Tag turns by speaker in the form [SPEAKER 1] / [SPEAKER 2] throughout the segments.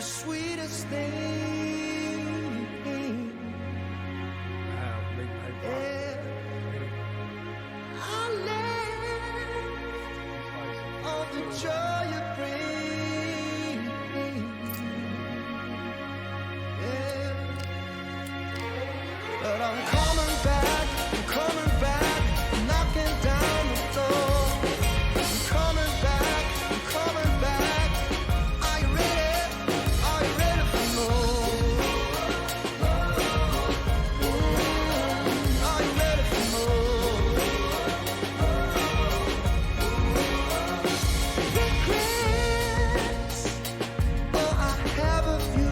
[SPEAKER 1] sweetest thing. Yeah. I live on the joy you bring. Yeah. But I'm coming back, knocking down the door. I'm coming back, Are you ready? Are you ready for more? Are you ready for more? Regrets, oh, I have a few.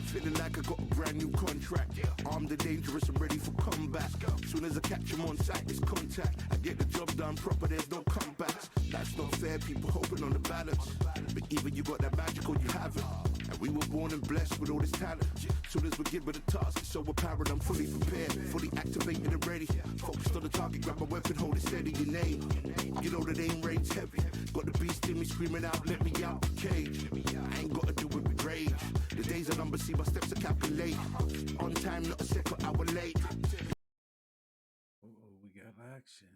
[SPEAKER 2] Feeling like I got a brand new contract. Armed and dangerous and ready for combat. Soon as I catch him on sight, it's contact. I get the job done proper, there's no comebacks. That's not fair, people hoping on the balance. But even you got that magical, you have it. And we were born and blessed with all this talent. Soon as we get with the task, it's so apparent, I'm fully prepared. Fully activated and ready. Focused on the target, grab my weapon, hold it steady, your name. You know the aim rain's heavy. Got the beast in me screaming out, let me out the cage. I ain't gotta do it with rage. The days are numbered, see my steps are calculate. On time, not a second hour late.
[SPEAKER 3] Oh, we got action.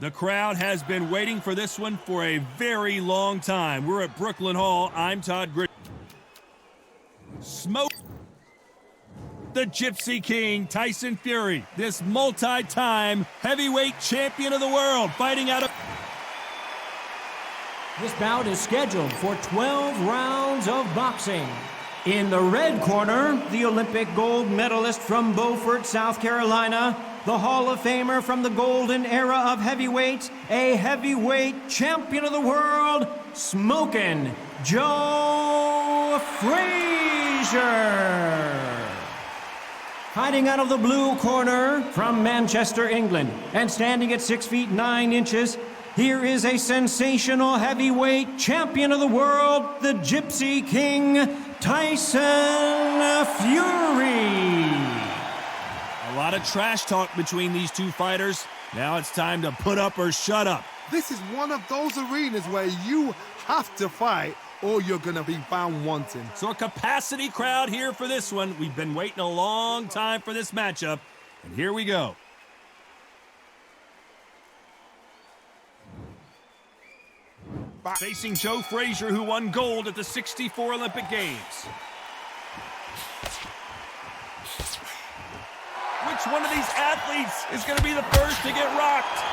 [SPEAKER 4] The crowd has been waiting for this one for a very long time. We're at Brooklyn Hall. I'm Todd Gritty. Smoke the Gypsy King, Tyson Fury, this multi-time heavyweight champion of the world, fighting out of...
[SPEAKER 5] This bout is scheduled for 12 rounds of boxing. In the red corner, the Olympic gold medalist from Beaufort, South Carolina, the Hall of Famer from the golden era of heavyweights, a heavyweight champion of the world, Smokin' Joe Frazier. Fighting out of the blue corner from Manchester, England, and standing at 6 feet 9 inches, here is a sensational heavyweight champion of the world, the Gypsy King, Tyson Fury.
[SPEAKER 4] A lot of trash talk between these two fighters. Now it's time to put up or shut up.
[SPEAKER 6] This is one of those arenas where you have to fight or you're going to be found wanting.
[SPEAKER 4] So a capacity crowd here for this one. We've been waiting a long time for this matchup, and here we go. Facing Joe Frazier, who won gold at the '64 Olympic Games. Which one of these athletes is going to be the first to get rocked?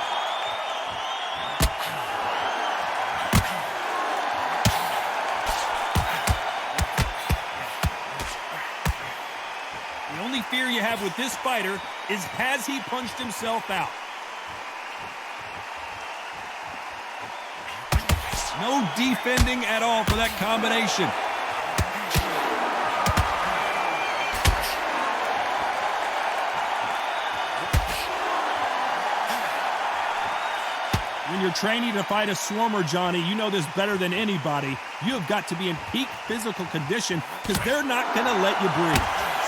[SPEAKER 4] The only fear you have with this fighter is, has he punched himself out? No defending at all for that combination. When you're training to fight a swarmer, Johnny, you know this better than anybody. You have got to be in peak physical condition because they're not going to let you breathe.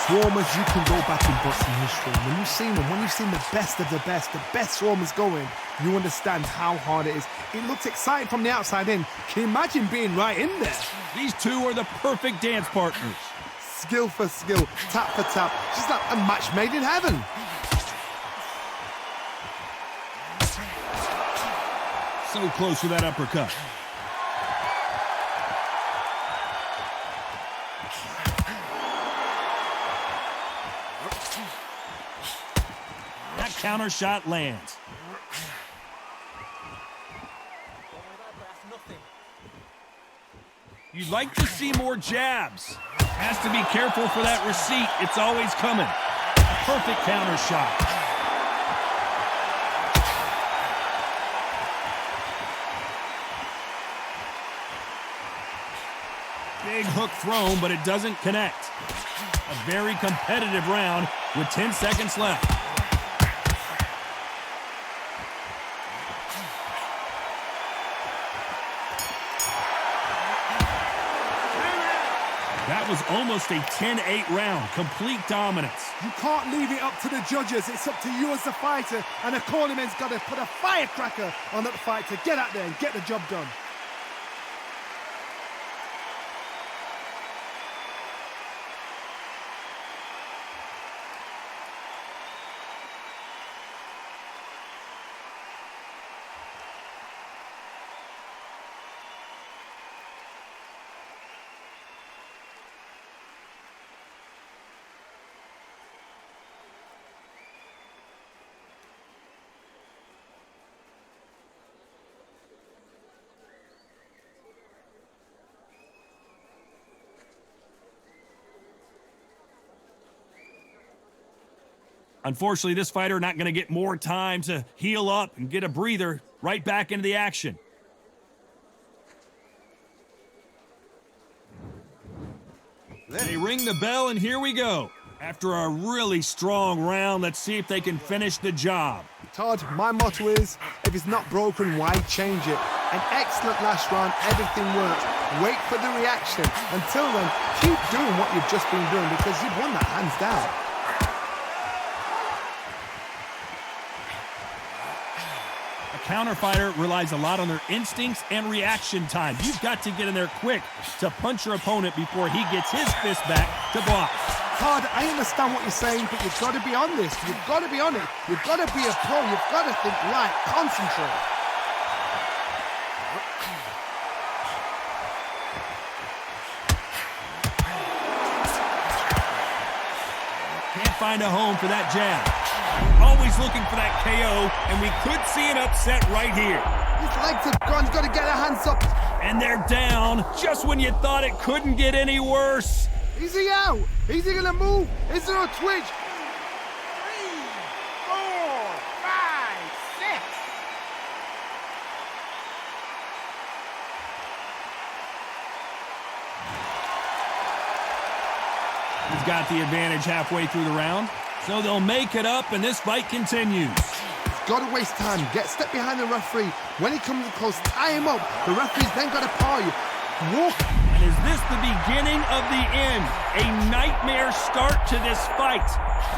[SPEAKER 6] Swarmers, you can go back in boxing history. When you've seen them, when you've seen the best of the best swarmers going, you understand how hard it is. It looks exciting from the outside in. Can you imagine being right in there?
[SPEAKER 4] These two are the perfect dance partners.
[SPEAKER 6] Skill for skill, tap for tap. Just like a match made in heaven.
[SPEAKER 4] So close with that uppercut. That counter shot lands. You'd like to see more jabs. Has to be careful for that receipt. It's always coming. Perfect counter shot. Big hook thrown, but it doesn't connect. A very competitive round with 10 seconds left. That was almost a 10-8 round. Complete dominance.
[SPEAKER 6] You can't leave it up to the judges. It's up to you as the fighter, and the cornerman's got to put a firecracker on that fight to get out there and get the job done.
[SPEAKER 4] Unfortunately, this fighter not going to get more time to heal up and get a breather. Right back into the action. They ring the bell, and here we go. After a really strong round, let's see if they can finish the job.
[SPEAKER 6] Todd, my motto is, if it's not broken, why change it? An excellent last round, everything works. Wait for the reaction. Until then, keep doing what you've just been doing because you've won that hands down.
[SPEAKER 4] Counter fighter relies a lot on their instincts and reaction time. You've got to get in there quick to punch your opponent before he gets his fist back to block.
[SPEAKER 6] Todd, I understand what you're saying, but you've got to be on this. You've got to be on it. You've got to be a pro. You've got to think right. Concentrate.
[SPEAKER 4] Can't find a home for that jab. Always looking for that KO, and we could see an upset right here.
[SPEAKER 6] His legs have gone. He's got to get their hands up.
[SPEAKER 4] And they're down just when you thought it couldn't get any worse.
[SPEAKER 6] Is he out? Is he going to move? Is there a twitch? 3, 4, 5, 6.
[SPEAKER 4] He's got the advantage halfway through the round. So they'll make it up, and this fight continues.
[SPEAKER 6] Got to waste time. Step behind the referee. When he comes close, tie him up. The referee's then got to power you. Whoa.
[SPEAKER 4] And is this the beginning of the end? A nightmare start to this fight.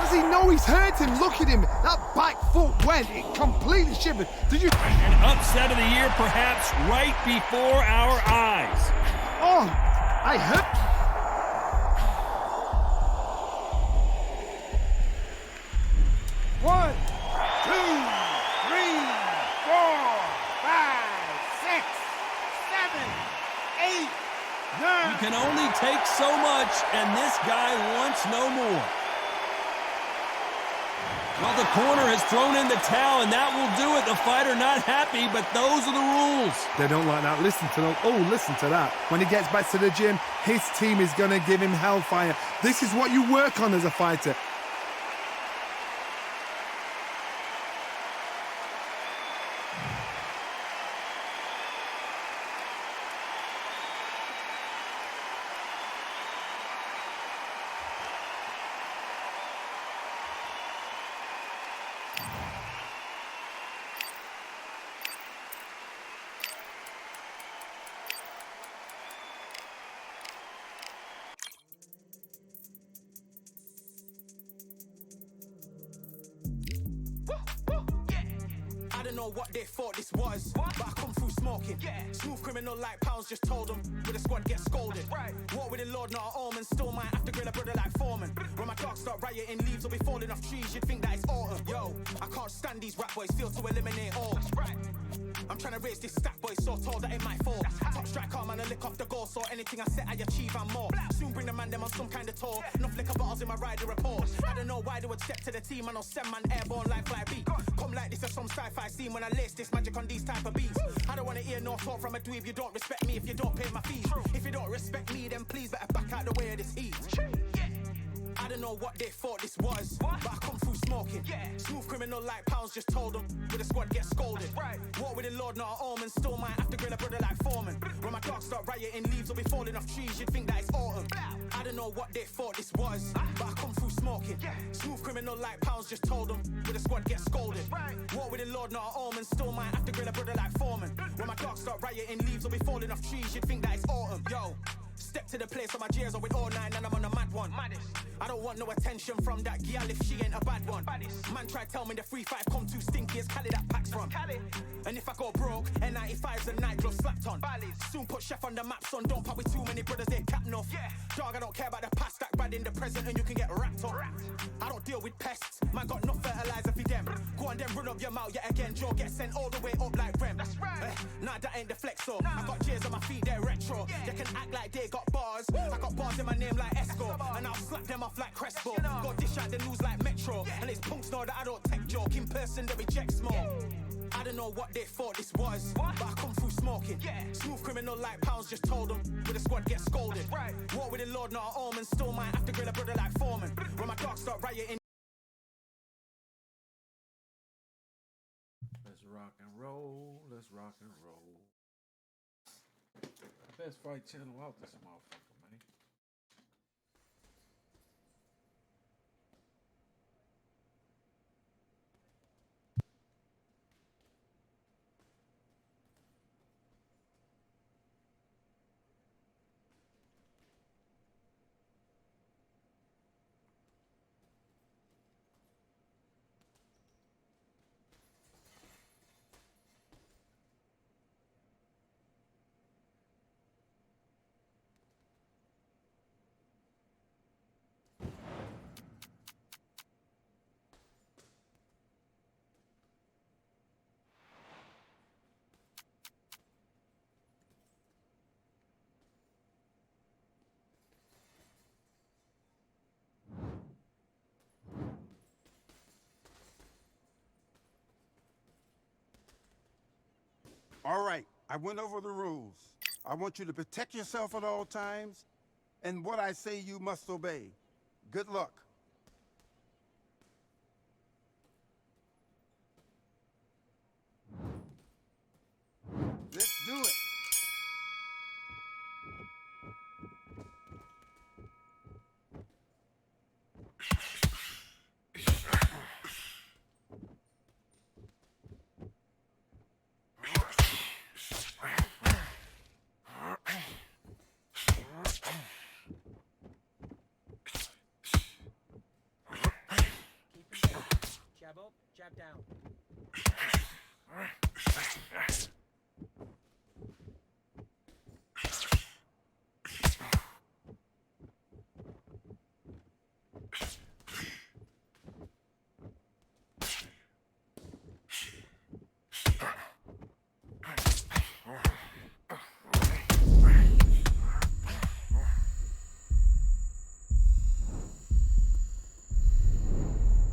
[SPEAKER 6] Does he know he's hurt him? Look at him. That back foot went. It completely shivered. Did you?
[SPEAKER 4] An upset of the year perhaps right before our eyes.
[SPEAKER 6] Oh, I hurt.
[SPEAKER 7] One, two, three, 4, 5, 6, 7, 8, 9.
[SPEAKER 4] You can only take so much, and this guy wants no more. Well, the corner has thrown in the towel, and that will do it. The fighter not happy, but those are the rules.
[SPEAKER 6] They don't like that. Listen to them. Oh, listen to that. When he gets back to the gym, his team is going to give him hellfire. This is what you work on as a fighter.
[SPEAKER 8] I don't know what they thought this was, but I come through smoking. Smooth criminal like pounds, just told them with the squad get scolded. War with the Lord, not an omen. Still might have to grill a brother like Foreman. When my dogs start rioting, leaves will be falling off trees. You'd think that it's autumn. Yo, I can't stand these rap boys, feel to eliminate all. I'm trying to raise this stack, boy, so tall that it might fall. Top striker, man, I lick off the goal, so anything I set, I achieve and more. Soon bring the man them on some kind of tour. Enough liquor bottles in my rider report. I don't know why they would step to the team, and I'll send man airborne like fly beat. Come like this as some sci-fi scene when I lace this magic on these type of beats. I don't wanna hear no talk from a dweeb. You don't respect me if you don't pay my fees. If you don't respect me, then please better back out the way of this heat. I don't know what they thought this was, but I come through smoking. Smooth criminal like pounds, just told them with the squad get scolded. War with the Lord, not an omen. Still might have to grill a brother like Foreman. When my dogs start rioting, leaves will be falling off trees. You'd think that it's autumn. I don't know what they thought this was, but I come through smoking. Smooth criminal like pounds, just told them with the squad get scolded. War with the Lord, not an omen. Still might have to grill a brother like Foreman. When my dogs start rioting, leaves will be falling off trees. You'd think that it's autumn. Yo. Step to the place on my J's are with all 9 and I'm on a mad one. I don't want no attention from that gal if she ain't a bad one. Man try tell me the 3-5 come too stinky, it's Cali that packs from. And if I go broke, N95s and night gloves slapped on. Soon put chef on the map, son, don't pop with too many brothers, they cap enough. Dog, I don't care about the past, that bad in the present and you can get wrapped up. I don't deal with pests, man got no fertilizer for them. Go on then run up your mouth yet again, Joe get sent all the way up like Rem. Nah, that ain't the flexo. I got J's on my feet, they're retro. They can act like they got bars. I got bars in my name like Esco, and I'll slap them off like Crespo. Go dish out the news like Metro, and it's punks know that I don't tech joke. In person, they reject smoke. I don't know what they thought this was, but I come through smoking. Smooth criminal like pounds, just told them with the squad get scolded. War with the Lord, not an omen. Still might have to grill a brother like Foreman. When my dogs start rioting.
[SPEAKER 3] Let's rock and roll. Let's rock and roll. Best fight channel out this motherfucker, man.
[SPEAKER 7] All right, I went over the rules. I want you to protect yourself at all times, and what I say you must obey. Good luck. Let's do it.
[SPEAKER 5] jab down.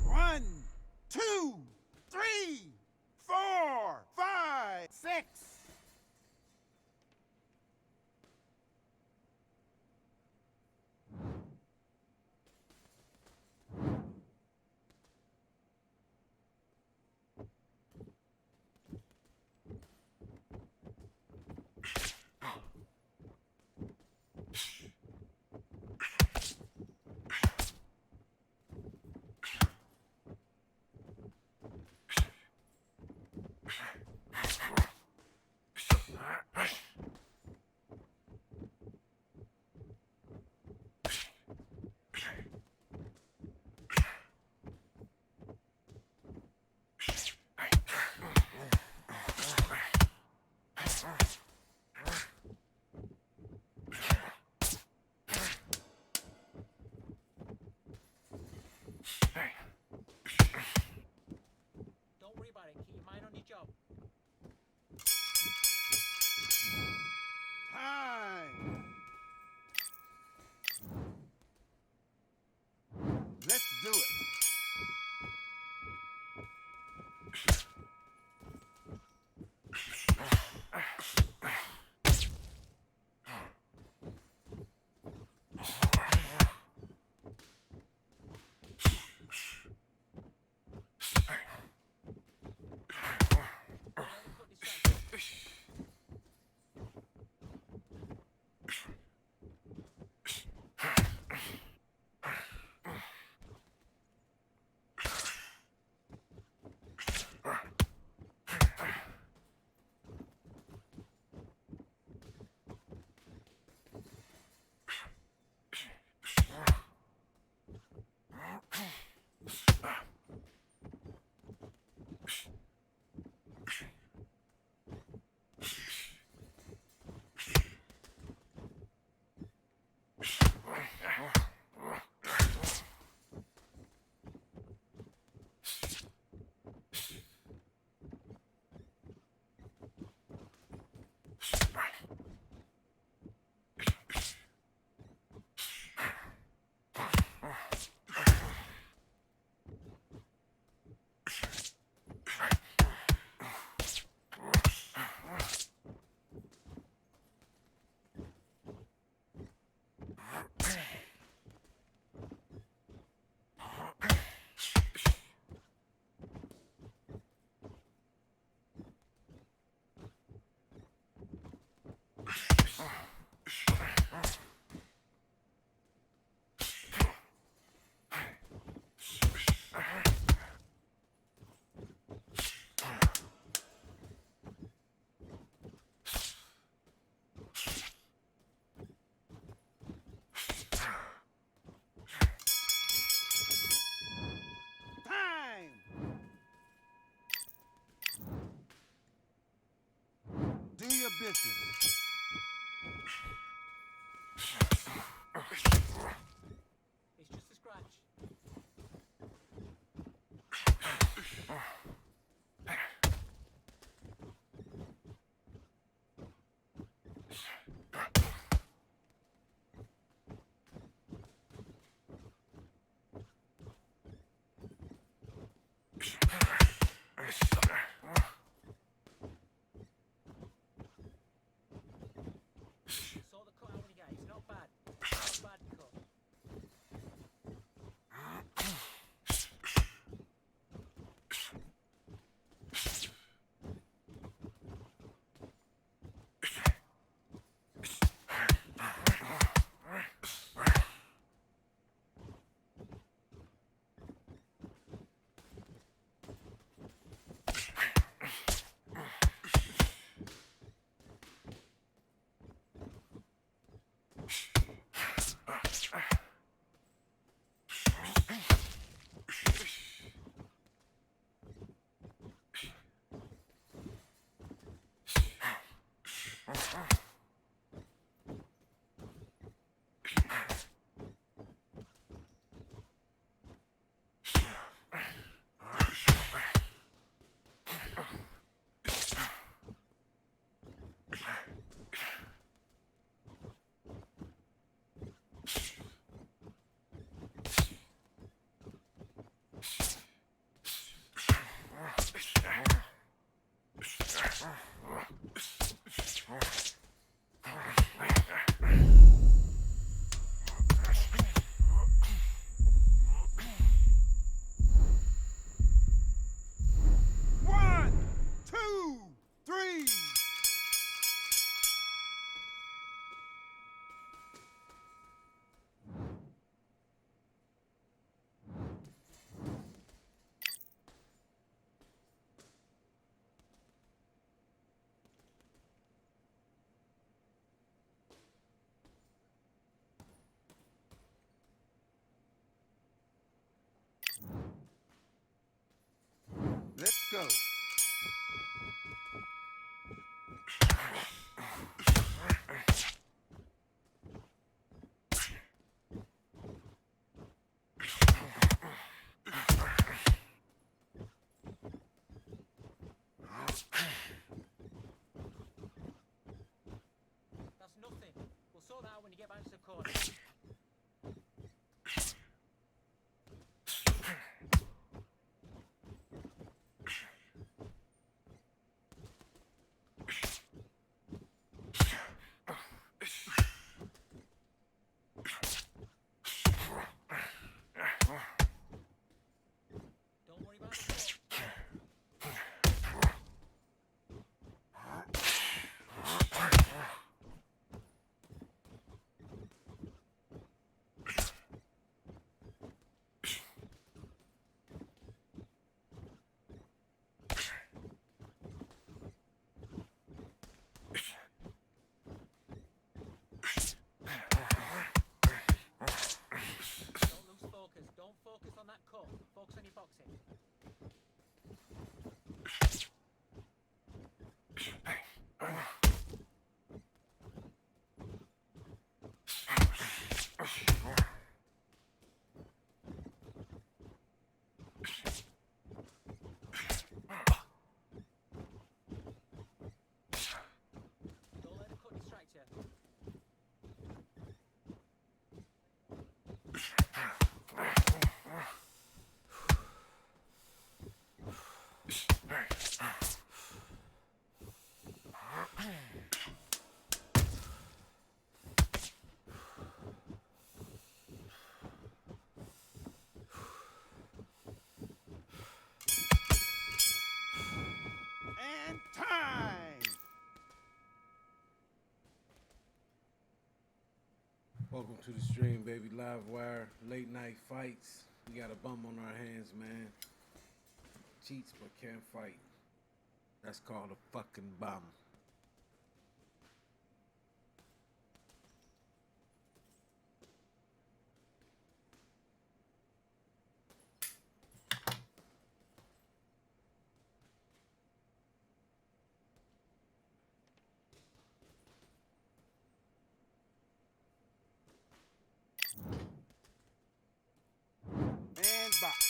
[SPEAKER 7] One, two, three, 4, 5, 6.
[SPEAKER 5] Don't worry about it. Keep your mind on your job.
[SPEAKER 7] Time. Let's do it. Do your business.
[SPEAKER 5] It's just a scratch.
[SPEAKER 7] go.
[SPEAKER 5] That's nothing. We'll sort that out when you get back to the corner. Don't worry about the ball. Don't lose focus. Don't focus on that cut. Focus on your boxing. Don't let the cut distract you.
[SPEAKER 7] And time.
[SPEAKER 3] Welcome to the stream, baby. Live wire, late night fights. We got a bum on our hands, man. Cheats but can't fight. That's called a fucking bum.
[SPEAKER 7] And box.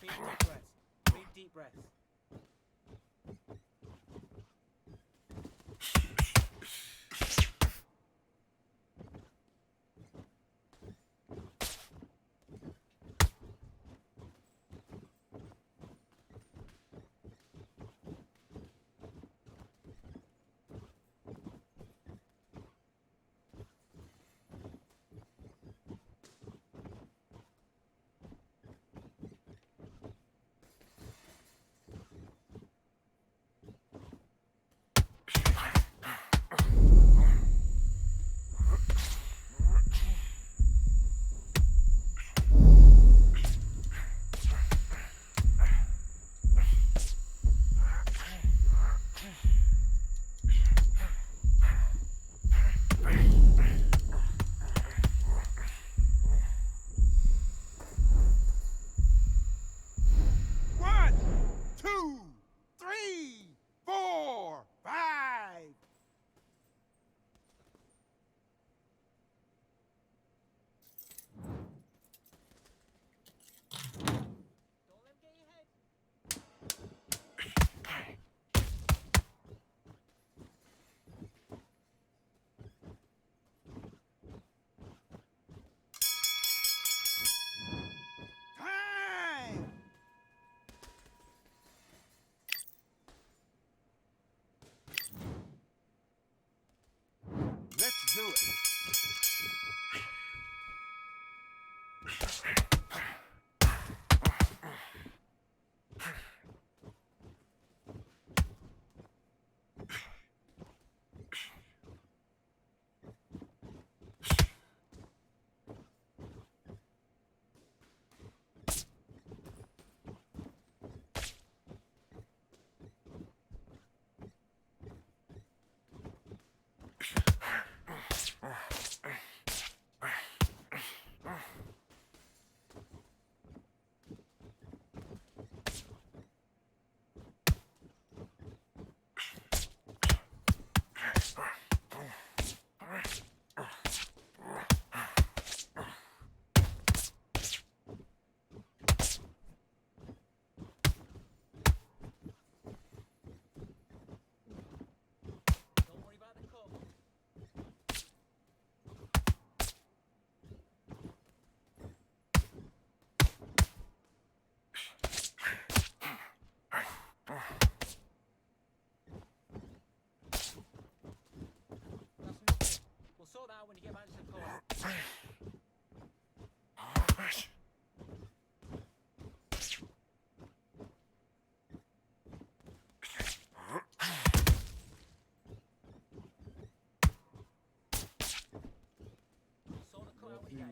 [SPEAKER 5] Big deep breaths. Big deep breaths.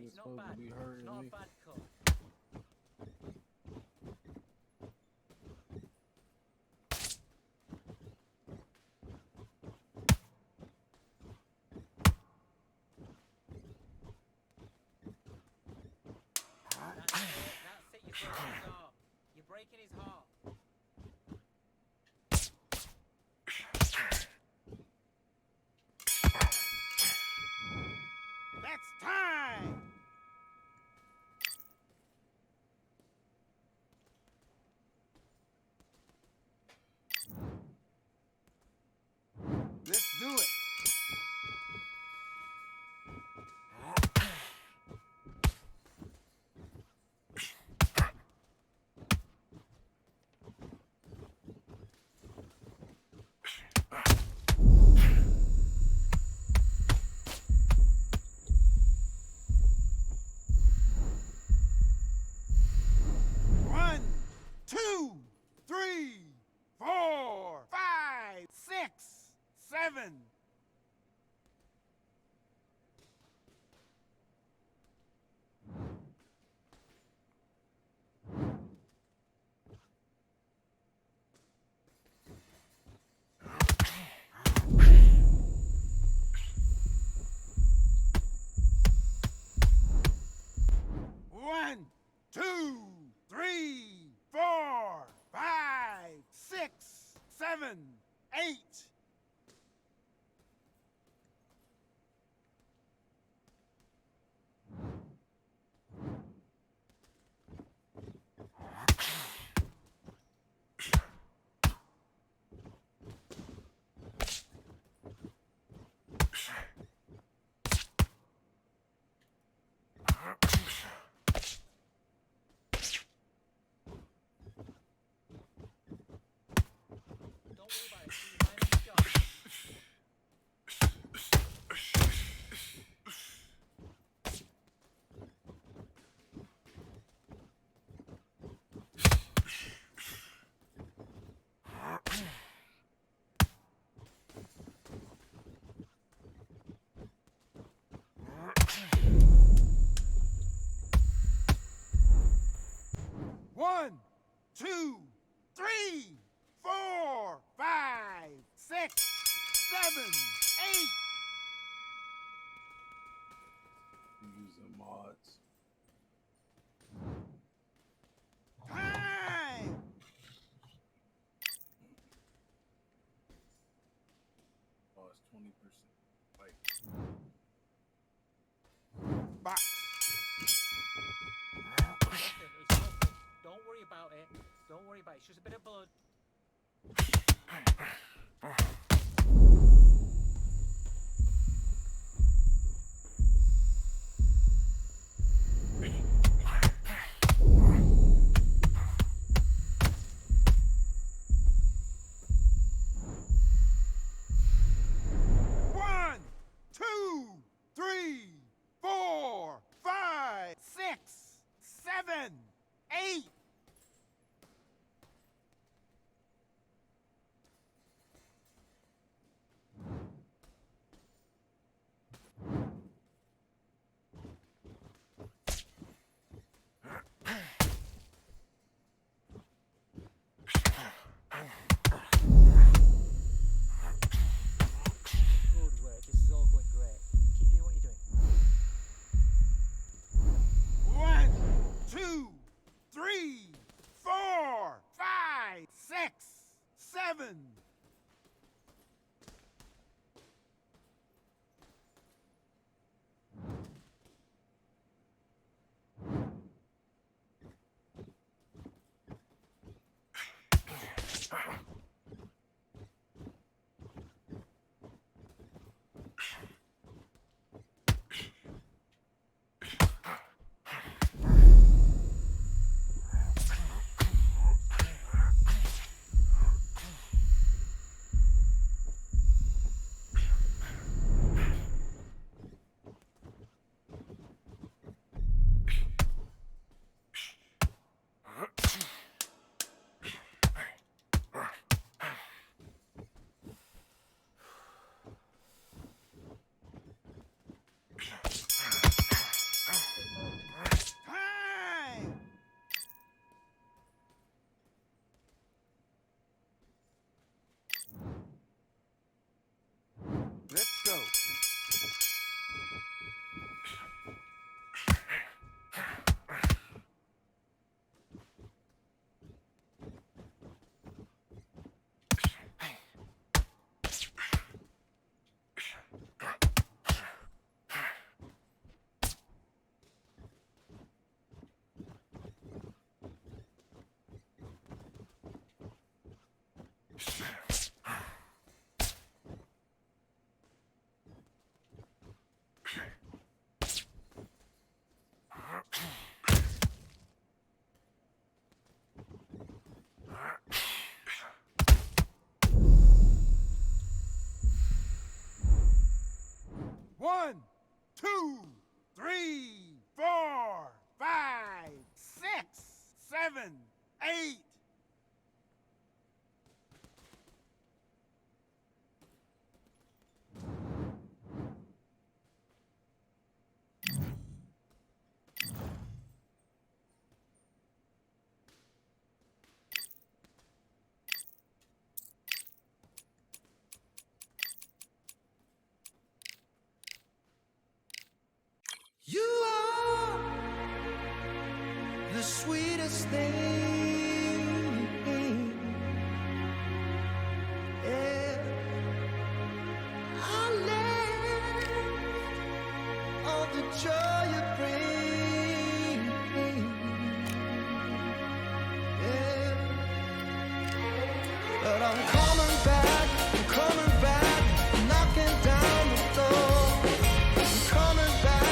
[SPEAKER 3] nigga supposed to be hurting
[SPEAKER 9] Not
[SPEAKER 3] me.
[SPEAKER 9] a bad cut. That's it. You're breaking his heart.
[SPEAKER 7] That's time! Let's do it. One, two, three, 4, 5, 6, 7. One, two, three, 4, 5, 6, 7, 8.
[SPEAKER 9] Don't worry about it. Keep your mind on the shot.
[SPEAKER 7] One, two, three, 4, 5, 6, 7, 8.
[SPEAKER 3] Using mods.
[SPEAKER 7] Time!
[SPEAKER 3] Oh, it's 20%. Like,
[SPEAKER 7] Box.
[SPEAKER 9] Listen, it's nothing. Don't worry about it. Don't worry about it. It's just a bit of blood.
[SPEAKER 7] One, two, three, 4, 5, 6, 7, 8. 2, 3, 4, 5, 6, 7, 8.
[SPEAKER 1] You are the sweetest thing. Yeah. I live all the joy you bring. Yeah. But I'm coming back, knocking down the door. I'm coming back.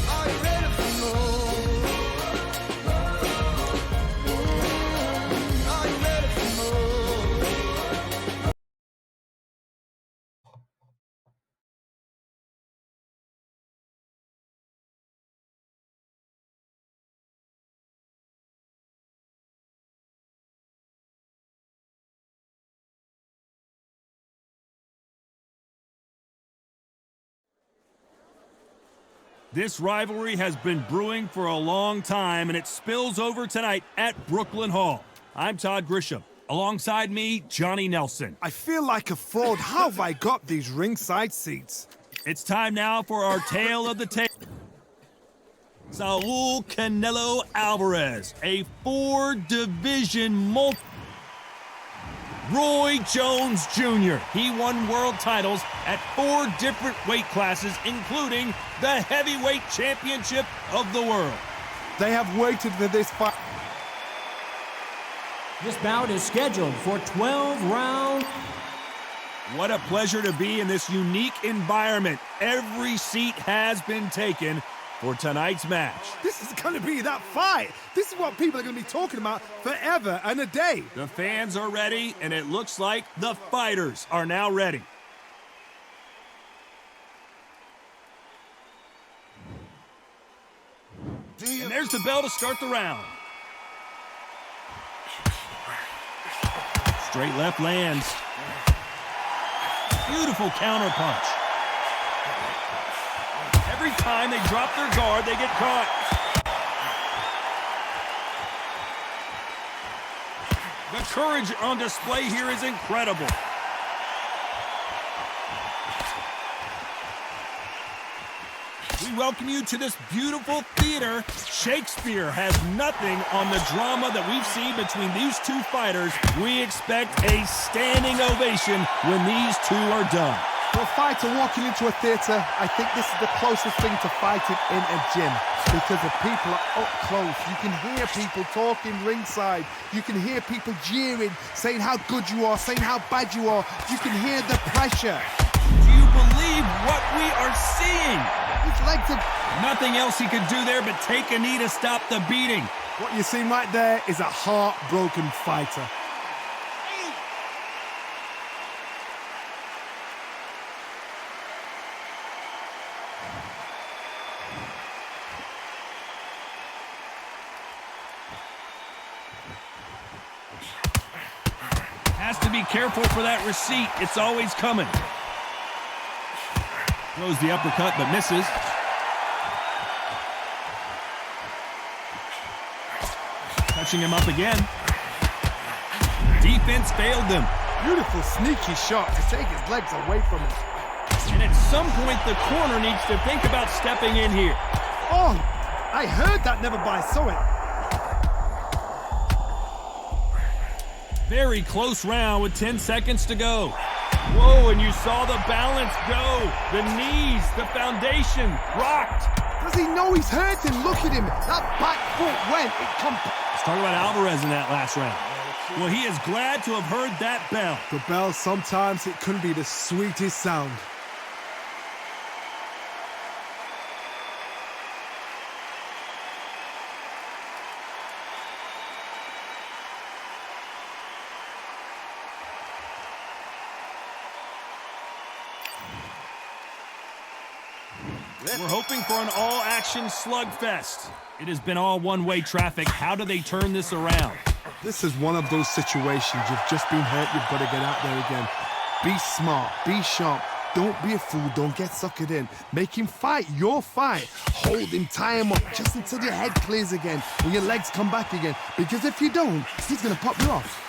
[SPEAKER 1] Are you ready for more? Are you ready for more?
[SPEAKER 4] This rivalry has been brewing for a long time, and it spills over tonight at Brooklyn Hall. I'm Todd Grisham. Alongside me, Johnny Nelson.
[SPEAKER 6] I feel like a fraud. How have I got these ringside seats?
[SPEAKER 4] It's time now for our tale of the tape. Saul Canelo Alvarez, a 4-division multi. Roy Jones Jr. He won world titles at 4 different weight classes, including the heavyweight championship of the world.
[SPEAKER 6] They have waited for this fight.
[SPEAKER 5] This bout is scheduled for 12 rounds.
[SPEAKER 4] What a pleasure to be in this unique environment. Every seat has been taken for tonight's match.
[SPEAKER 6] This is going to be that fight. This is what people are going to be talking about forever and a day.
[SPEAKER 4] The fans are ready, and it looks like the fighters are now ready. And there's the bell to start the round. Straight left lands. Beautiful counter punch. Every time they drop their guard, they get caught. The courage on display here is incredible. We welcome you to this beautiful theater. Shakespeare has nothing on the drama that we've seen between these two fighters. We expect a standing ovation when these two are done.
[SPEAKER 6] For a fighter walking into a theatre, I think this is the closest thing to fighting in a gym because the people are up close. You can hear people talking ringside. You can hear people jeering, saying how good you are, saying how bad you are. You can hear the pressure.
[SPEAKER 4] Do you believe what we are seeing?
[SPEAKER 6] His legs are...
[SPEAKER 4] Nothing else he could do there but take a knee to stop the beating.
[SPEAKER 6] What you're seeing right there is a heartbroken fighter.
[SPEAKER 4] Has to be careful for that receipt. It's always coming. Throws the uppercut but misses. Touching him up again. Defense failed them.
[SPEAKER 6] Beautiful sneaky shot to take his legs away from him.
[SPEAKER 4] And at some point, the corner needs to think about stepping in here.
[SPEAKER 6] Oh, I heard that, never by saw it.
[SPEAKER 4] Very close round with 10 seconds to go. Whoa, and you saw the balance go. The knees, the foundation, rocked.
[SPEAKER 6] Does he know he's hurting? Look at him. That back foot went.
[SPEAKER 4] Let's talk about Alvarez in that last round. Well, he is glad to have heard that bell.
[SPEAKER 6] The bell, sometimes it can be the sweetest sound.
[SPEAKER 4] We're hoping for an all-action slugfest. It has been all one-way traffic. How do they turn this around?
[SPEAKER 6] This is one of those situations. You've just been hurt. You've got to get out there again. Be smart. Be sharp. Don't be a fool. Don't get suckered in. Make him fight your fight. Hold him, tie him up just until your head clears again and your legs come back again. Because if you don't, he's going to pop you off.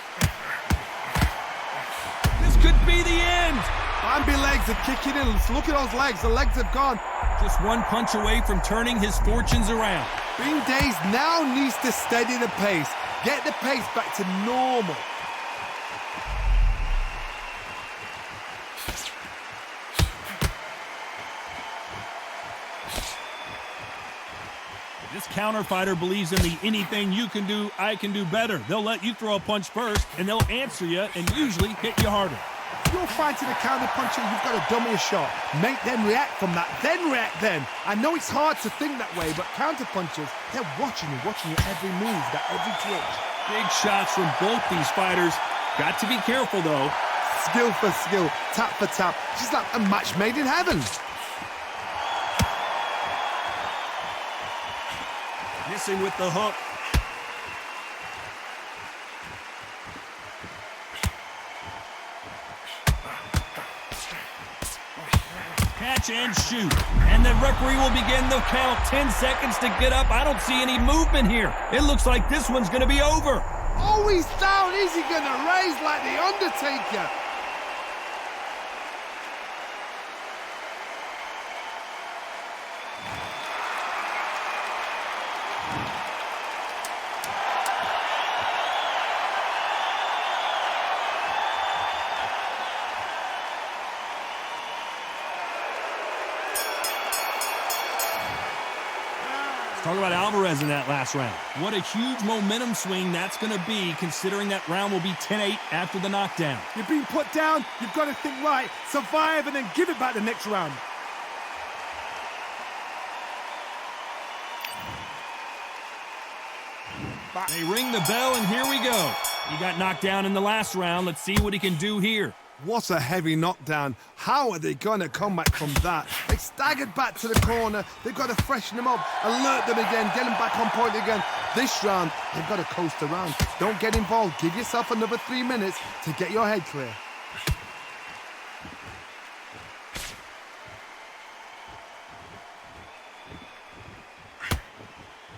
[SPEAKER 4] This could be the end.
[SPEAKER 6] Bambi legs are kicking in. Let's look at those legs. The legs have gone.
[SPEAKER 4] Just one punch away from turning his fortunes around.
[SPEAKER 6] Being dazed now needs to steady the pace. Get the pace back to normal.
[SPEAKER 4] This counter fighter believes in the anything you can do, I can do better. They'll let you throw a punch first, and they'll answer you and usually hit you harder.
[SPEAKER 6] If you're fighting a counter puncher, you've got to dummy a shot. Make them react from that, then react then. I know it's hard to think that way, but counter punchers, they're watching you every move, that every twitch.
[SPEAKER 4] Big shots from both these fighters. Got to be careful, though.
[SPEAKER 6] Skill for skill, tap for tap. Just like a match made in heaven.
[SPEAKER 4] Missing with the hook. Catch and shoot. And the referee will begin the count. 10 seconds to get up. I don't see any movement here. It looks like this one's going to be over.
[SPEAKER 6] Oh, he's down. Is he going to raise like the Undertaker?
[SPEAKER 4] Talk about Alvarez in that last round. What a huge momentum swing that's going to be, considering that round will be 10-8 after the knockdown.
[SPEAKER 6] You're being put down. You've got to think right, survive, and then give it back the next round.
[SPEAKER 4] They ring the bell, and here we go. He got knocked down in the last round. Let's see what he can do here.
[SPEAKER 6] What a heavy knockdown. How are they going to come back from that? They staggered back to the corner. They've got to freshen them up, alert them again, get them back on point again. This round, they've got to coast around. Don't get involved. Give yourself another 3 minutes to get your head clear.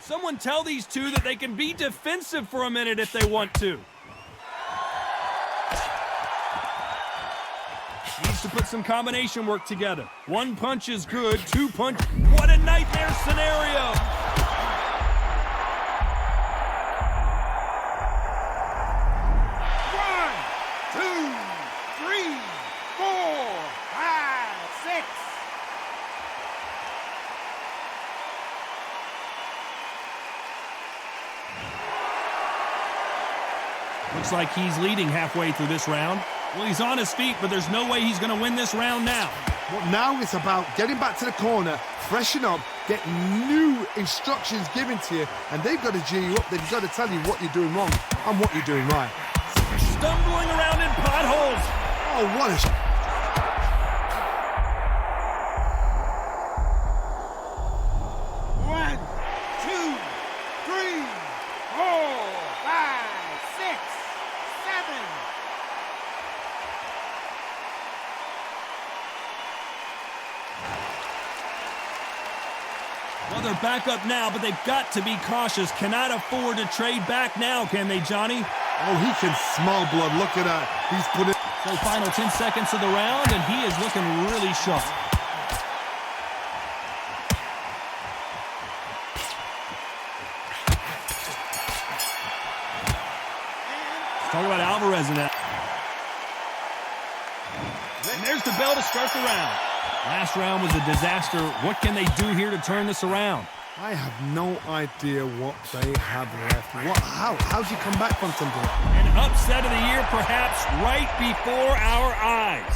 [SPEAKER 4] Someone tell these two that they can be defensive for a minute if they want to. Needs to put some combination work together. One punch is good, two punch. What a nightmare scenario!
[SPEAKER 7] One, two, three, 4, 5, 6.
[SPEAKER 4] Looks like he's leading halfway through this round. Well, he's on his feet, but there's no way he's going to win this round now.
[SPEAKER 6] Well, now it's about getting back to the corner, freshen up, get new instructions given to you, and they've got to G you up. They've got to tell you what you're doing wrong and what you're doing right.
[SPEAKER 4] Stumbling around in potholes.
[SPEAKER 6] Oh, what a...
[SPEAKER 7] One, two, three, 4, 5, 6, 7.
[SPEAKER 4] Well, they're back up now, but they've got to be cautious. Cannot afford to trade back now, can they, Johnny?
[SPEAKER 6] Oh, he can smell blood. Look at that. He's put it...
[SPEAKER 4] So final 10 seconds of the round, and he is looking really sharp. Talk about Alvarez in that. And there's the bell to start the round. Last round was a disaster. What can they do here to turn this around?
[SPEAKER 6] I have no idea what they have left. How do you come back from something?
[SPEAKER 4] An upset of the year, perhaps, right before our eyes.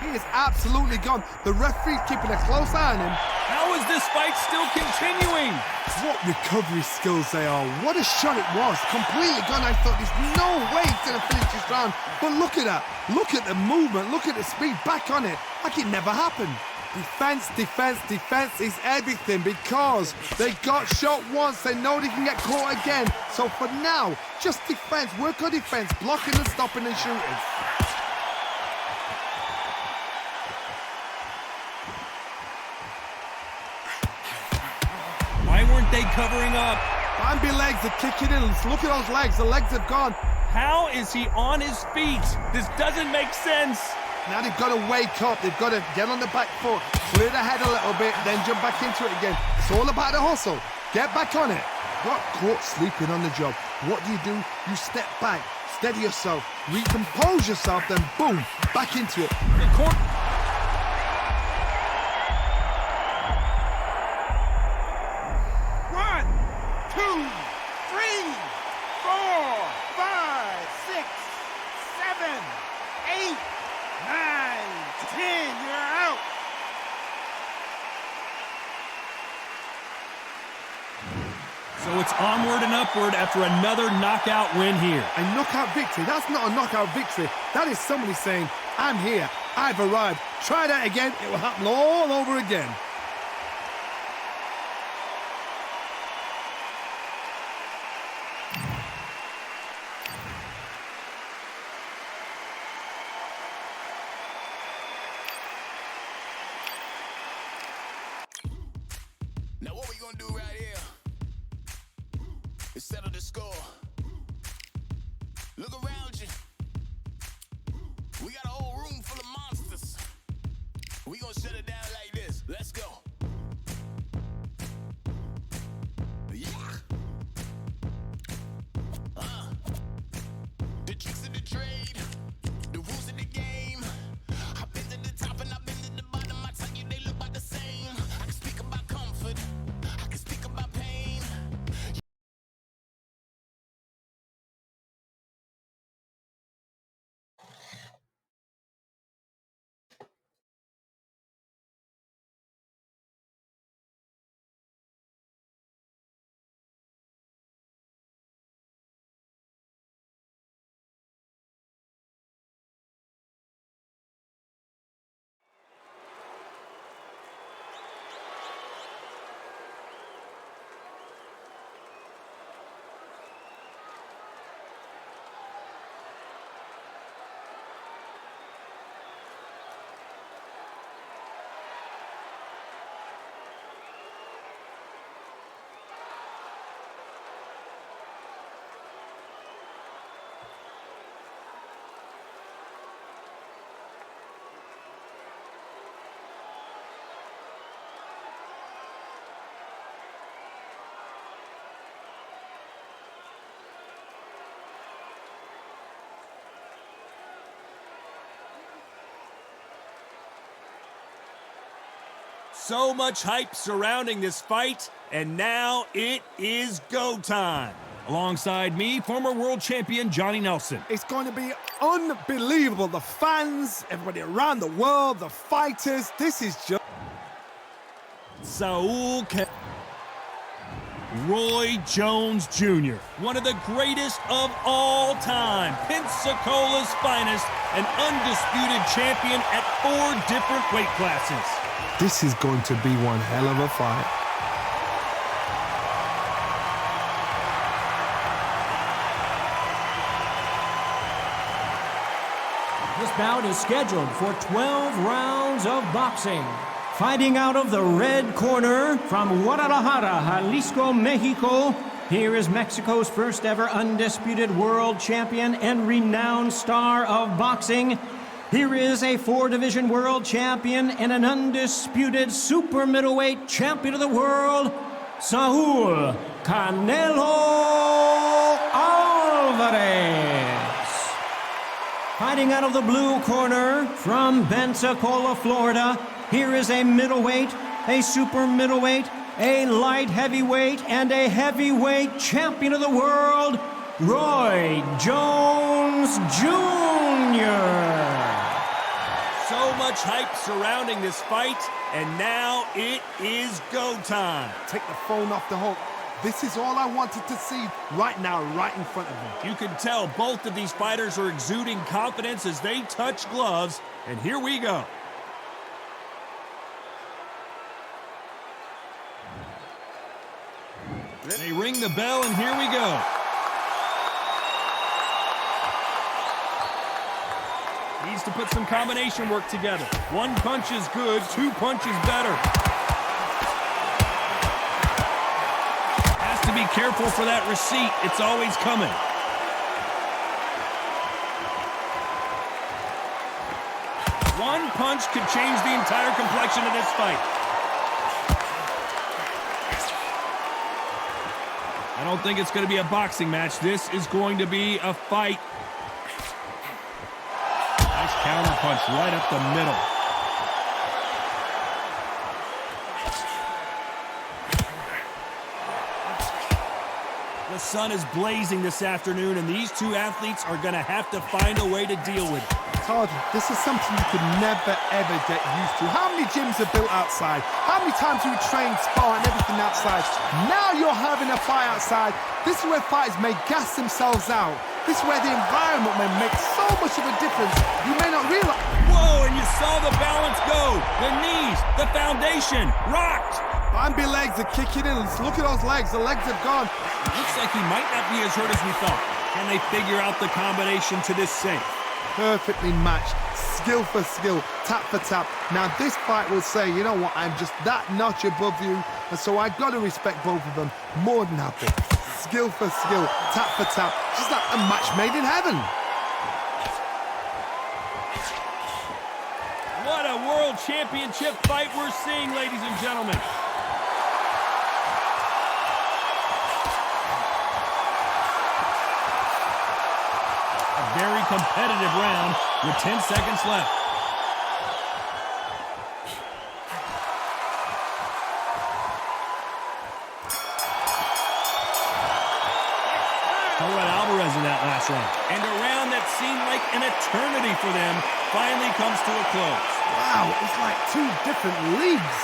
[SPEAKER 6] He is absolutely gone. The referee's keeping a close eye on him.
[SPEAKER 4] How is this fight still continuing?
[SPEAKER 6] What recovery skills they are. What a shot it was. Completely gone. I thought there's no way he's going to finish this round. But look at that. Look at the movement. Look at the speed. Back on it. Like it never happened. Defense, defense, defense is everything because they got shot once. They know they can get caught again. So for now, just defense. Work on defense, blocking and stopping and shooting.
[SPEAKER 4] Why weren't they covering up?
[SPEAKER 6] Bambi legs are kicking in. Look at those legs. The legs have gone.
[SPEAKER 4] How is he on his feet? This doesn't make sense.
[SPEAKER 6] Now they've got to wake up. They've got to get on the back foot, clear the head a little bit, then jump back into it again. It's all about the hustle. Get back on it. Got caught sleeping on the job. What do? You step back, steady yourself, recompose yourself, then boom, back into it.
[SPEAKER 7] One, two, three, 4, 5, 6, 7, 8, 9, 10. You're out.
[SPEAKER 4] So it's onward and upward after another knockout win here.
[SPEAKER 6] A knockout victory. That's not a knockout victory. That is somebody saying, I'm here. I've arrived. Try that again. It will happen all over again.
[SPEAKER 8] Now what we gonna do right here is settle the score. Look around you. We got a whole room full of monsters. We gonna shut it down like this. Let's go. Yeah. The tricks of the trade, the rules of the game. I've been to the top and I've been to the bottom. I tell you they look about the same. I can speak about comfort. I can speak about pain.
[SPEAKER 4] So much hype surrounding this fight, and now it is go time. Alongside me, former world champion Johnny Nelson.
[SPEAKER 6] It's going to be unbelievable. The fans, everybody around the world, the fighters. This is just...
[SPEAKER 4] Roy Jones Jr., one of the greatest of all time, Pensacola's finest, an undisputed champion at 4 different weight classes.
[SPEAKER 6] This is going to be one hell of a fight.
[SPEAKER 5] This bout is scheduled for 12 rounds of boxing. Fighting out of the red corner from Guadalajara, Jalisco, Mexico, here is Mexico's first ever undisputed world champion and renowned star of boxing. Here is a 4-division world champion and an undisputed super middleweight champion of the world, Saul Canelo Alvarez. Fighting out of the blue corner from Pensacola, Florida, here is a middleweight, a super middleweight, a light heavyweight, and a heavyweight champion of the world, Roy Jones Jr.
[SPEAKER 4] So much hype surrounding this fight, and now it is go time.
[SPEAKER 6] Take the phone off the hook. This is all I wanted to see right now, right in front of me.
[SPEAKER 4] You can tell both of these fighters are exuding confidence as they touch gloves, and here we go. They ring the bell, and here we go. Needs to put some combination work together. One punch is good, two punches better. Has to be careful for that receipt. It's always coming. One punch could change the entire complexion of this fight. I don't think it's going to be a boxing match. This is going to be a fight. Nice counter punch right up the middle. The sun is blazing this afternoon, and these two athletes are going to have to find a way to deal with it.
[SPEAKER 6] Todd, this is something you could never, ever get used to. How many gyms are built outside? How many times do you train, spar, and everything outside? Now you're having a fight outside. This is where fighters may gas themselves out. This is where the environment may make so much of a difference. You may not realize.
[SPEAKER 4] Whoa, and you saw the balance go. The knees, the foundation, rocked.
[SPEAKER 6] Bambi legs are kicking in. Look at those legs. The legs have gone.
[SPEAKER 4] Looks like he might not be as hurt as we thought. Can they figure out the combination to this safe?
[SPEAKER 6] Perfectly matched, skill for skill, tap for tap. Now this fight will say, you know what, I'm just that notch above you, and so I got to respect both of them. More than happy. Skill for skill, tap for tap, just like a match made in heaven.
[SPEAKER 4] What a world championship fight we're seeing, ladies and gentlemen. Very competitive round with 10 seconds left. Alvarez in that last round. And a round that seemed like an eternity for them finally comes to a close.
[SPEAKER 6] Wow, it's like two different leagues.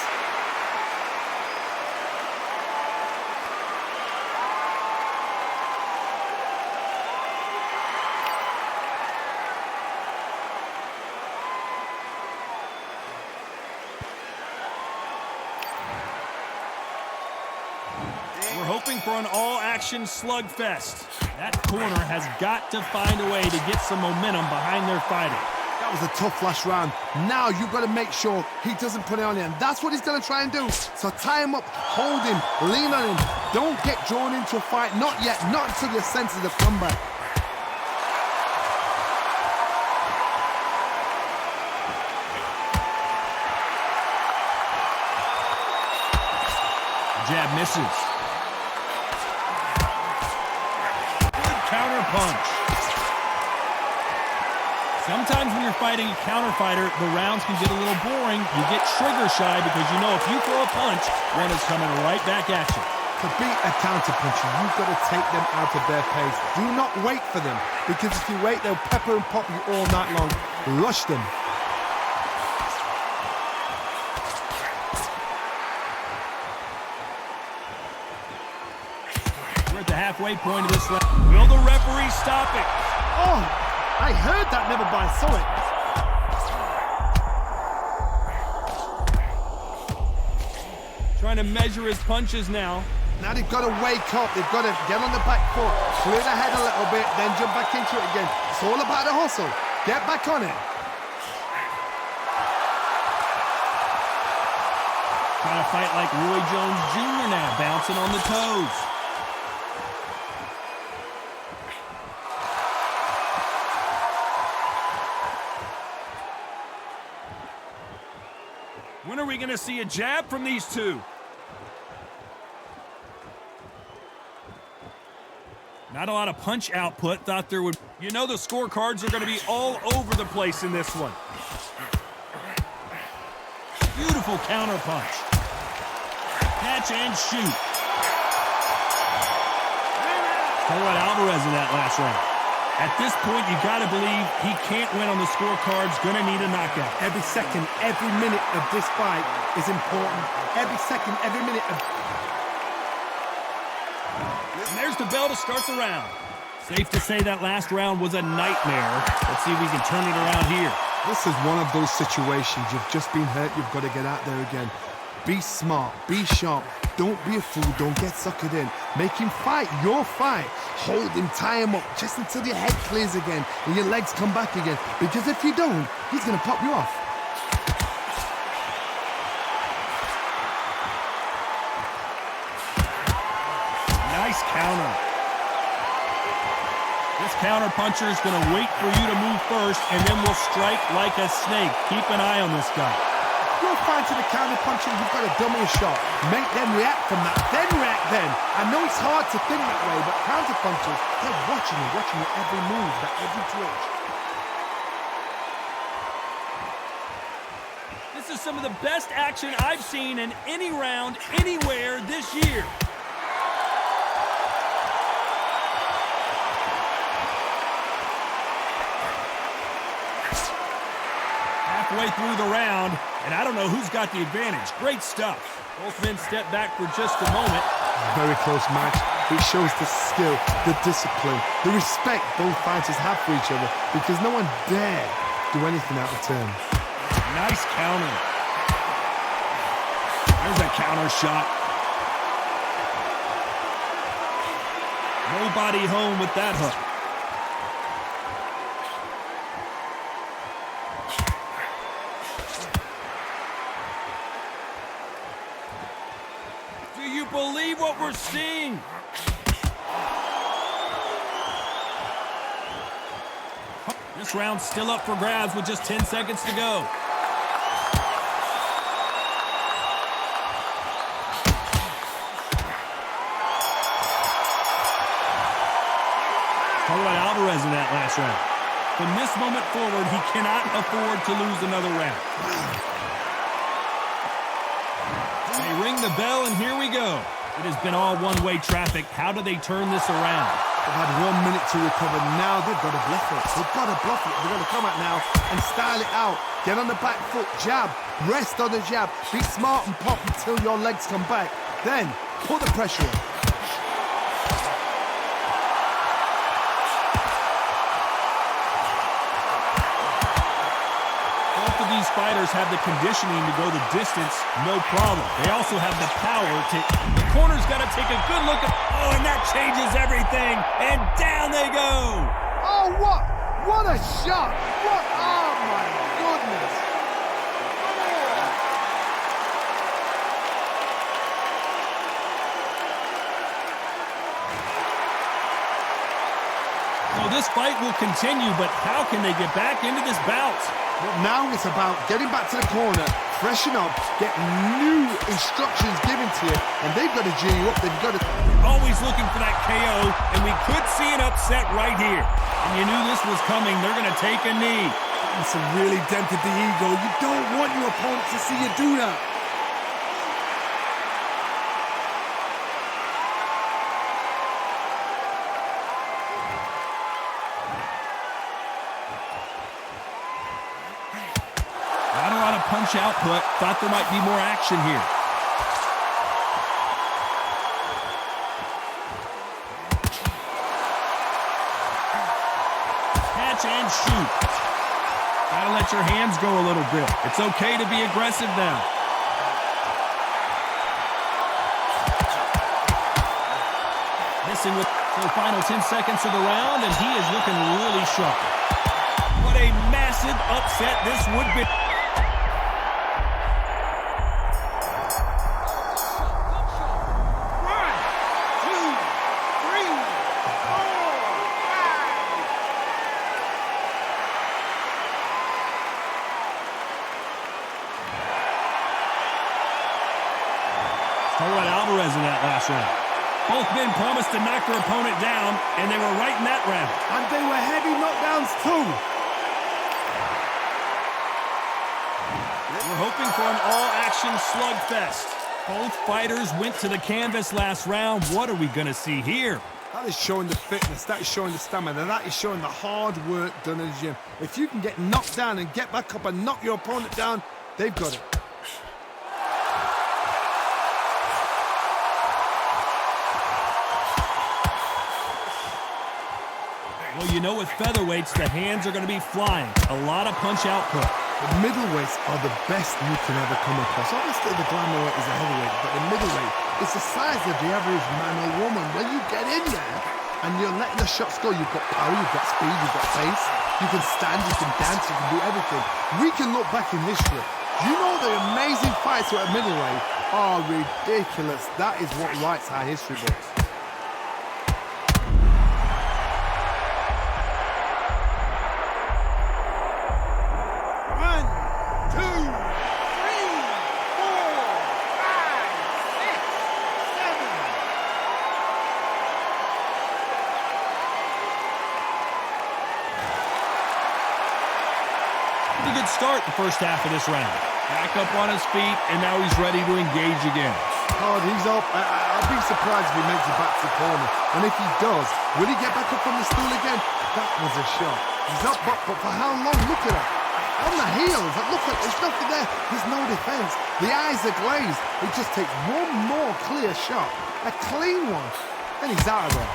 [SPEAKER 4] Hoping for an all-action slugfest. That corner has got to find a way to get some momentum behind their fighter.
[SPEAKER 6] That was a tough last round. Now you've got to make sure he doesn't put it on you, and that's what he's going to try and do. So tie him up, hold him, lean on him. Don't get drawn into a fight. Not yet, not until your senses have come back.
[SPEAKER 4] Jab misses. Counter punch. Sometimes when you're fighting a counter fighter, the rounds can get a little boring. You get trigger shy because you know if you throw a punch, one is coming right back at you.
[SPEAKER 6] To beat a counter puncher, you've got to take them out of their pace. Do not wait for them, because if you wait, they'll pepper and pop you all night long. Rush them.
[SPEAKER 4] Halfway point of this round. Will the referee stop it?
[SPEAKER 6] Oh, I heard that, never by saw it.
[SPEAKER 4] Trying to measure his punches now.
[SPEAKER 6] Now they've got to wake up. They've got to get on the back foot, clear the head a little bit, then jump back into it again. It's all about the hustle. Get back on it.
[SPEAKER 4] Trying to fight like Roy Jones Jr. now, bouncing on the toes. When are we going to see a jab from these two? Not a lot of punch output. Thought there would... You know the scorecards are going to be all over the place in this one. Beautiful counter punch. Catch and shoot. Throw Alvarez in that last round. At this point, you got to believe he can't win on the scorecards. Going to need a knockout.
[SPEAKER 6] Every second, every minute of this fight is important. Every second, every minute of...
[SPEAKER 4] And there's the bell to start the round. Safe to say that last round was a nightmare. Let's see if we can turn it around here.
[SPEAKER 6] This is one of those situations. You've just been hurt. You've got to get out there again. Be smart, be sharp. Don't be a fool, don't get suckered in. Make him fight your fight. Hold him, tie him up, just until your head clears again and your legs come back again. Because if you don't, he's gonna pop you off.
[SPEAKER 4] Nice counter. This counter puncher is going to wait for you to move first and then will strike like a snake. Keep an eye on this guy.
[SPEAKER 6] You're fine to the counter puncher, you've got to dummy a shot. Make them react from that, then react then. I know it's hard to think that way, but counter punchers, they're watching you every move, that every twitch.
[SPEAKER 4] This is some of the best action I've seen in any round anywhere this year. Halfway through the round, and I don't know who's got the advantage. Great stuff. Both men step back for just a moment.
[SPEAKER 6] Very close match. It shows the skill, the discipline, the respect both fighters have for each other, because no one dare do anything out of turn.
[SPEAKER 4] Nice counter. There's a counter shot. Nobody home with that hook. Do you believe what we're seeing? This round's still up for grabs with just 10 seconds to go. Talk about Alvarez in that last round. From this moment forward, he cannot afford to lose another round. They ring the bell, and here we go. It has been all one-way traffic. How do they turn this around?
[SPEAKER 6] They've had 1 minute to recover. Now they've got to bluff it. They've got to bluff it. They've got to come out now and style it out. Get on the back foot, jab, rest on the jab. Be smart and pop until your legs come back. Then put the pressure on.
[SPEAKER 4] These fighters have the conditioning to go the distance, no problem. They also have the power to... The corner's got to take a good look at... Oh, and that changes everything. And down they go.
[SPEAKER 6] Oh, what? What a shot. What? Oh, my goodness.
[SPEAKER 4] So this fight will continue, but how can they get back into this bout?
[SPEAKER 6] But now it's about getting back to the corner, freshen up, get new instructions given to you, and they've got to G you up. They've got to...
[SPEAKER 4] Always looking for that KO, and we could see an upset right here. And you knew this was coming. They're going to take a knee.
[SPEAKER 6] It's really dented the ego. You don't want your opponent to see you do that.
[SPEAKER 4] Punch output. Thought there might be more action here. Catch and shoot. Gotta let your hands go a little bit. It's okay to be aggressive now. Missing with the final 10 seconds of the round, and he is looking really sharp. What a massive upset this would be. Alvarez in that last round. Both men promised to knock their opponent down, and they were right in that round.
[SPEAKER 6] And they were heavy knockdowns too.
[SPEAKER 4] We're hoping for an all-action slugfest. Both fighters went to the canvas last round. What are we going to see here?
[SPEAKER 6] That is showing the fitness, that is showing the stamina, that is showing the hard work done in the gym. If you can get knocked down and get back up and knock your opponent down, they've got it.
[SPEAKER 4] Well, you know with featherweights, the hands are going to be flying. A lot of punch output.
[SPEAKER 6] The middleweights are the best you can ever come across. Obviously, the glamour is a heavyweight, but the middleweight is the size of the average man or woman. When you get in there and you're letting the shots go, you've got power, you've got speed, you've got pace. You can stand, you can dance, you can do everything. We can look back in history. You know the amazing fights at middleweight are ridiculous. That is what writes our history books.
[SPEAKER 4] Pretty good start the first half of this round. Back up on his feet, and now he's ready to engage again.
[SPEAKER 6] Oh, he's up. I'll be surprised if he makes it back to the corner. And if he does, will he get back up on the stool again? That was a shot. He's up, but for how long? Look at it. On the heels. Look at, there's nothing there. There's no defense. The eyes are glazed. It just takes one more clear shot. A clean one. And he's out of there.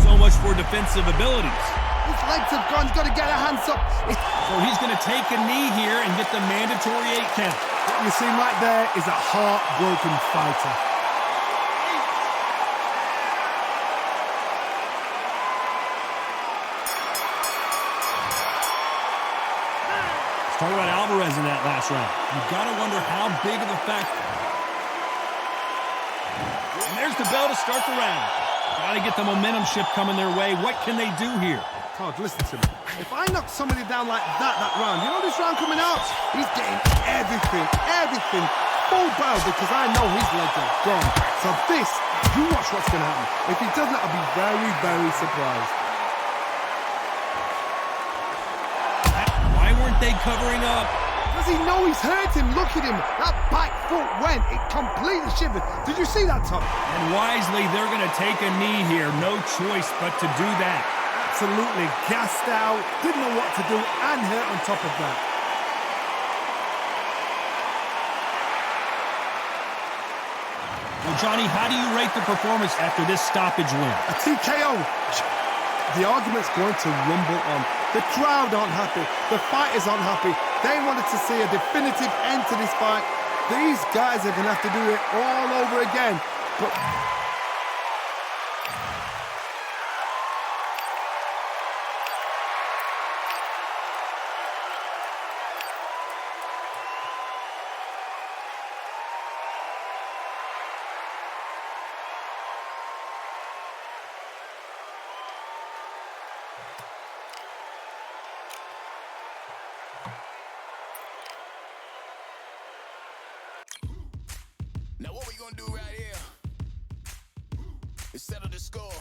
[SPEAKER 4] So much for defensive abilities.
[SPEAKER 6] His legs have gone. He's got to get a hands up.
[SPEAKER 4] So he's going to take a knee here and get the mandatory 8 count.
[SPEAKER 6] What you see right there is a heartbroken fighter.
[SPEAKER 4] Let's talk about Alvarez in that last round. You've got to wonder how big of a factor. And there's the bell to start the round. Got to get the momentum shift coming their way. What can they do here?
[SPEAKER 6] Todd, listen to me. If I knock somebody down like that round, you know this round coming out? He's getting everything full barrel because I know his legs are gone. So this, you watch what's going to happen. If he doesn't, I'll be very, very surprised.
[SPEAKER 4] Why weren't they covering up?
[SPEAKER 6] Does he know he's hurt him? Look at him. That back foot went. It completely shivered. Did you see that, Tom?
[SPEAKER 4] And wisely, they're going to take a knee here. No choice but to do that.
[SPEAKER 6] Absolutely gassed out. Didn't know what to do and hurt on top of that.
[SPEAKER 4] Well, Johnny, how do you rate the performance after this stoppage win?
[SPEAKER 6] A TKO. The argument's going to rumble on. The crowd aren't happy. The fighters aren't happy. They wanted to see a definitive end to this fight. These guys are going to have to do it all over again. But
[SPEAKER 8] now what we gonna do right here is settle the score.